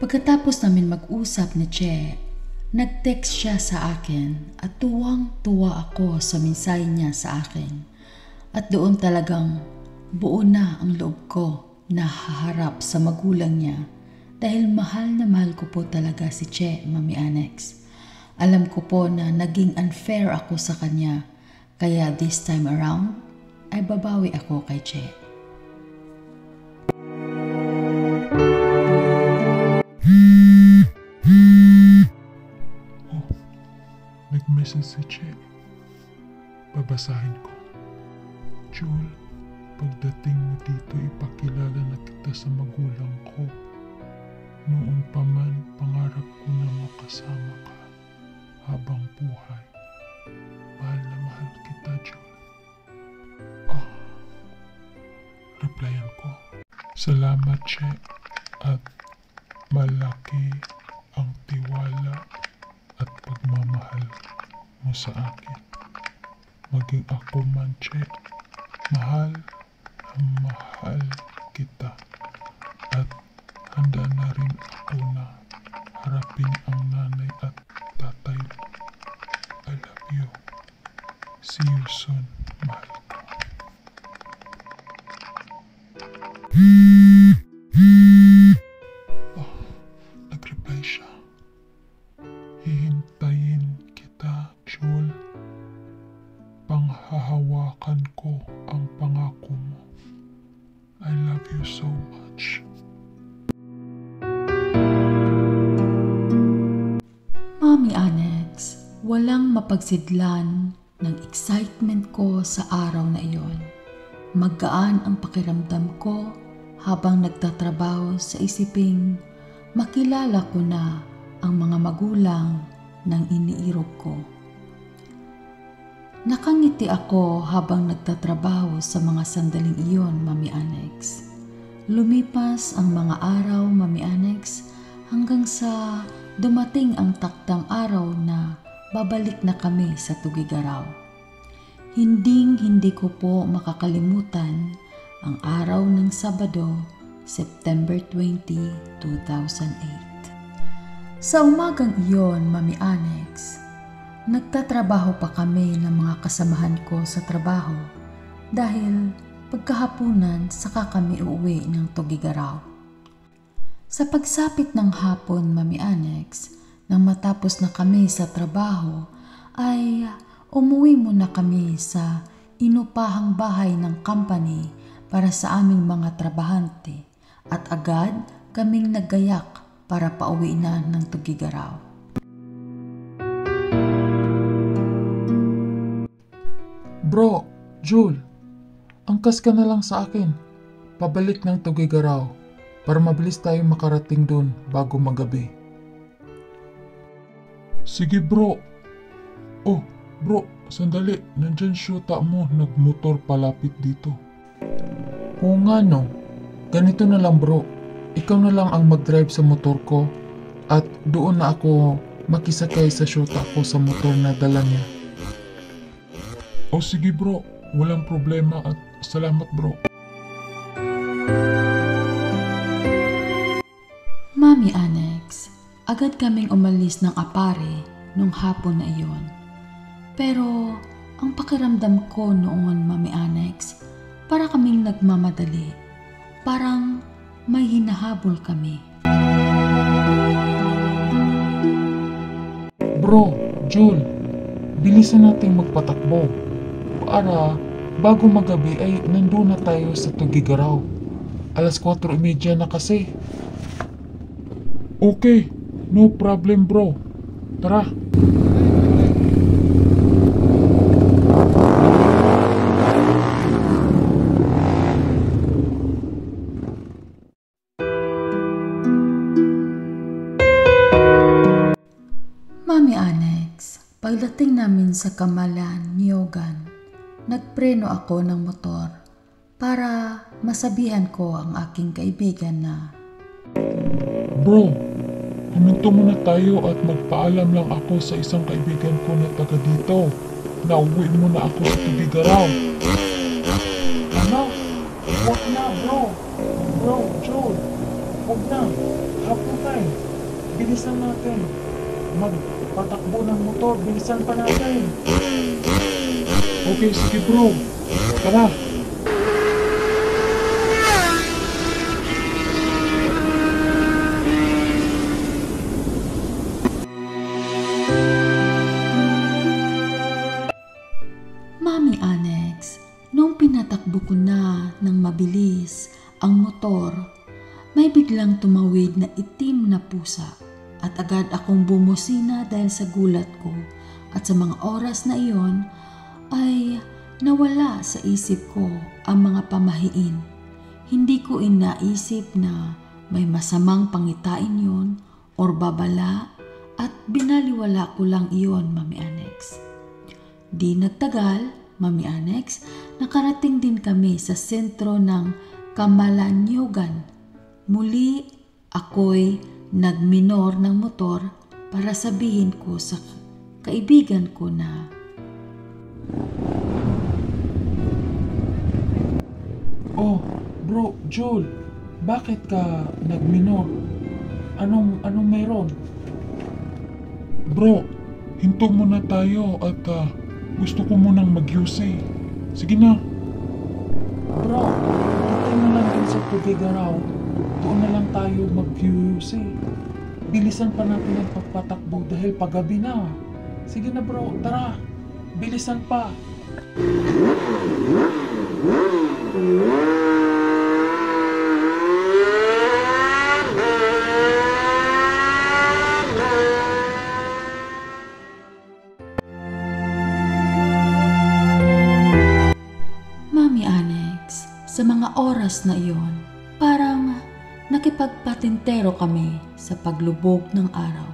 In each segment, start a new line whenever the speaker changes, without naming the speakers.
Pagkatapos namin mag-usap ni Che, nag-text siya sa akin at tuwang-tuwa ako sa mensahe niya sa akin. At doon talagang buo na ang loob ko na haharap sa magulang niya dahil mahal na mahal ko po talaga si Che, Mami Annex. Alam ko po na naging unfair ako sa kanya, kaya this time around ay babawi ako kay Che.
Nag-message si Che. Babasahin ko. Jul, pagdating mo dito ipakilala na kita sa magulang ko. Noon pa man pangarap ko na makasama ka habang buhay. Mahal na mahal kita, Jul. Replyan ko. Salamat, Che. At malaki ang tiwala at pagmamahal mo sa akin. Maging ako man, Che, mahal kita at handa na rin ako na harapin ang nanay at tatay mo. I love you. See you soon, mahal ko. Nag-reply siya. Hihintayin kita, Jul. Panghahawakan ko ang pangako mo. I love you so much.
Mami Annex, walang mapagsidlan ng excitement ko sa araw na iyon. Magaan ang pakiramdam ko habang nagtatrabaho sa isiping makilala ko na ang mga magulang ng iniirog ko. Nakangiti ako habang nagtatrabaho sa mga sandaling iyon, Mami Annex. Lumipas ang mga araw, Mami Annex, hanggang sa dumating ang taktang araw na babalik na kami sa Tugigaraw. Hindi ko po makakalimutan ang araw ng Sabado, September 20, 2008. Sa umagang iyon, Mami Annex, nagtatrabaho pa kami ng mga kasamahan ko sa trabaho dahil pagkahapunan saka kami uuwi ng Tugigaraw. Sa pagsapit ng hapon, Mami Annex, nang matapos na kami sa trabaho, ay umuwi muna kami sa inupahang bahay ng company para sa aming mga trabahante at agad kaming naggayak para pauwi na ng Tugigaraw.
Bro, Jul, angkas ka na lang sa akin. Pabalik ng Tugigaraw para mabilis tayo makarating dun bago magabi. Sige bro. Oh, bro, sandali. Nandyan syuta mo, nagmotor palapit dito. Oo nga no. Ganito na lang bro. Ikaw na lang ang mag-drive sa motor ko at doon na ako makisakay sa syuta ko sa motor na dala niya. O sige bro, walang problema at salamat bro.
Mami Annex, agad kaming umalis ng Apare nung hapon na iyon. Pero ang pakiramdam ko noon, Mami Annex, para kaming nagmamadali. Parang may hinahabol kami.
Bro, Jul, bilisan nating magpatakbo. Para bago magabi ay nandun na tayo sa Tugigaraw. 4:30 na kasi. Okay, no problem bro. Tara.
Mami Annex, pagdating namin sa Kamalan, Niogan, nagpreno ako ng motor para masabihan ko ang aking kaibigan na,
Bro, huminto muna tayo at magpaalam lang ako sa isang kaibigan ko na taga dito. Nauwi muna ako sa Tugigaraw. Ano? Huwag na bro. Bro, Jul. Huwag na. Hapon na eh. Bilisan natin. Magpatakbo ng motor. Bilisan pa natin. Okay, sige bro. Tara.
Mami Annex, noong pinatakbo ko na ng mabilis ang motor, may biglang tumawid na itim na pusa at agad akong bumusina dahil sa gulat ko at sa mga oras na iyon ay nawala sa isip ko ang mga pamahiin. Hindi ko inaisip na may masamang pangitain yon or babala at binaliwala ko lang iyon, Mami Annex. Di nagtagal, Mami Annex, nakarating din kami sa sentro ng Camalaniugan. Muli, ako'y nagminor ng motor para sabihin ko sa kaibigan ko na
Oh, bro, Joel, bakit ka nagminor? Anong meron? Bro, hinto muna tayo at gusto ko munang mag-UC. Sige na. Bro, dito na lang din sa Tugigaraw. Doon na lang tayo mag-UC. Bilisan pa natin ang pagpatakbo dahil paggabi na. Sige na bro, tara. Bilisan pa.
Mami Annex, sa mga oras na iyon, parang nakipagpatintero kami sa paglubog ng araw.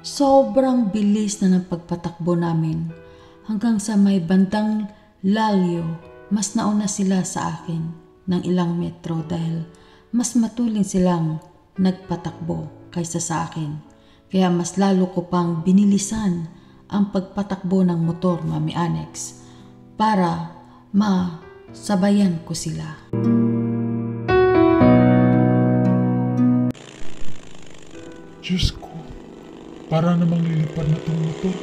Sobrang bilis na ng pagpatakbo namin hanggang sa may bandang Lalio. Mas nauna sila sa akin ng ilang metro dahil mas matuling silang nagpatakbo kaysa sa akin. Kaya mas lalo ko pang binilisan ang pagpatakbo ng motor, Mami Annex, para masabayan ko sila.
Diyos ko, para namang lilipad na itong motor.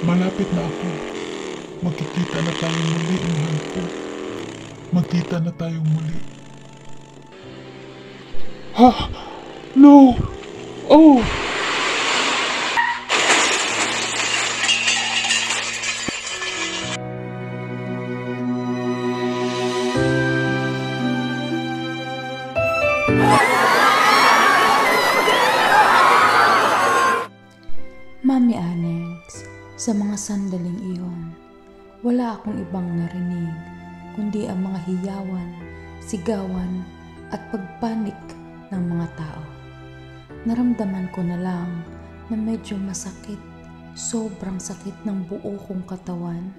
Malapit na ako. Magkikita na tayo muli, mahal ko. Magkita na tayo muli. Ha? No! Oh!
Mami Annex, sa mga sandaling iyon, wala akong ibang narinig kundi ang mga hiyawan, sigawan at pagpanik ng mga tao. Naramdaman ko na lang na medyo masakit, sobrang sakit ng buo kong katawan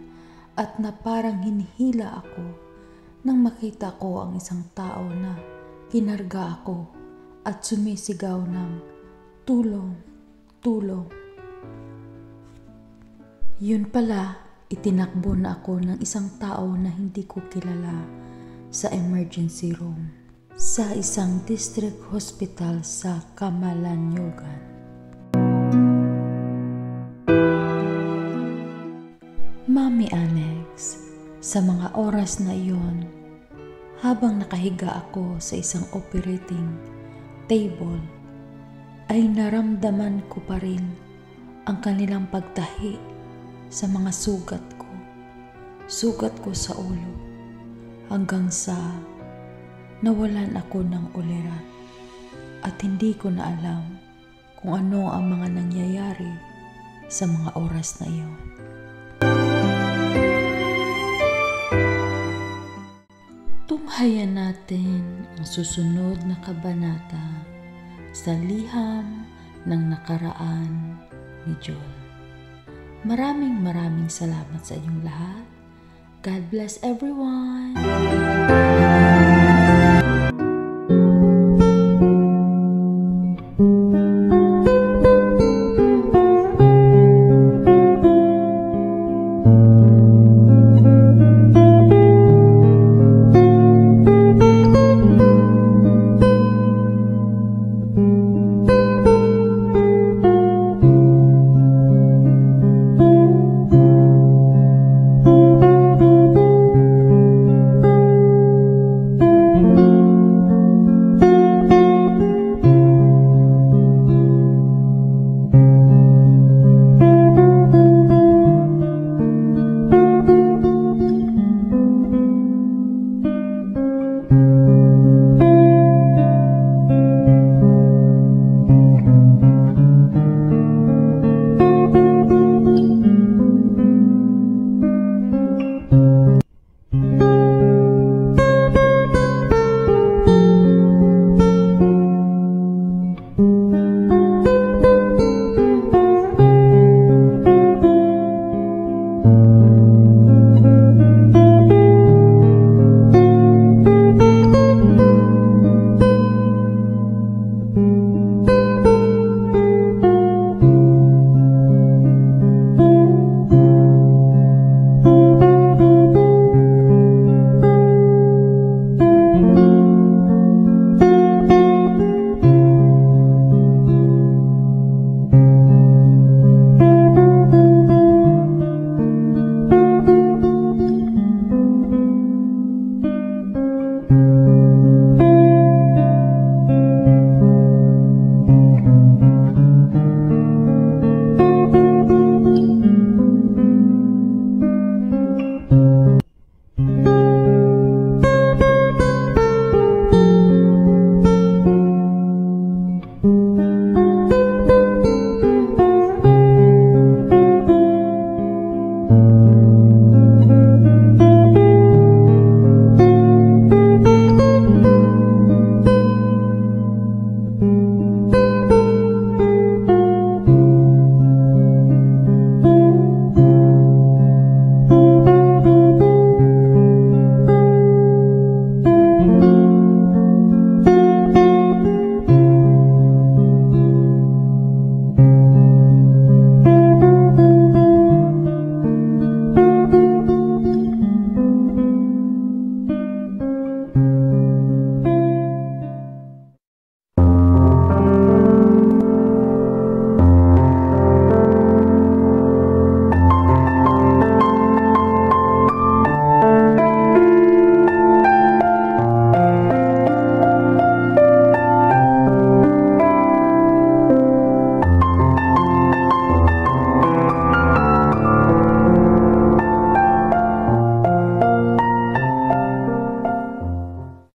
at na parang hinihila ako nang makita ko ang isang tao na kinarga ako at sumisigaw ng tulong, tulong. Yun pala, itinakbo na ako ng isang tao na hindi ko kilala sa emergency room sa isang district hospital sa Camalaniugan. Mami Annex, sa mga oras na iyon, habang nakahiga ako sa isang operating table, ay naramdaman ko pa rin ang kanilang pagtahi sa mga sugat ko sa ulo, hanggang sa nawalan ako ng ulirat at hindi ko na alam kung ano ang mga nangyayari sa mga oras na iyon. Tunghayan natin ang susunod na kabanata sa liham ng nakaraan ni Joel. Maraming salamat sa inyong lahat. God bless everyone!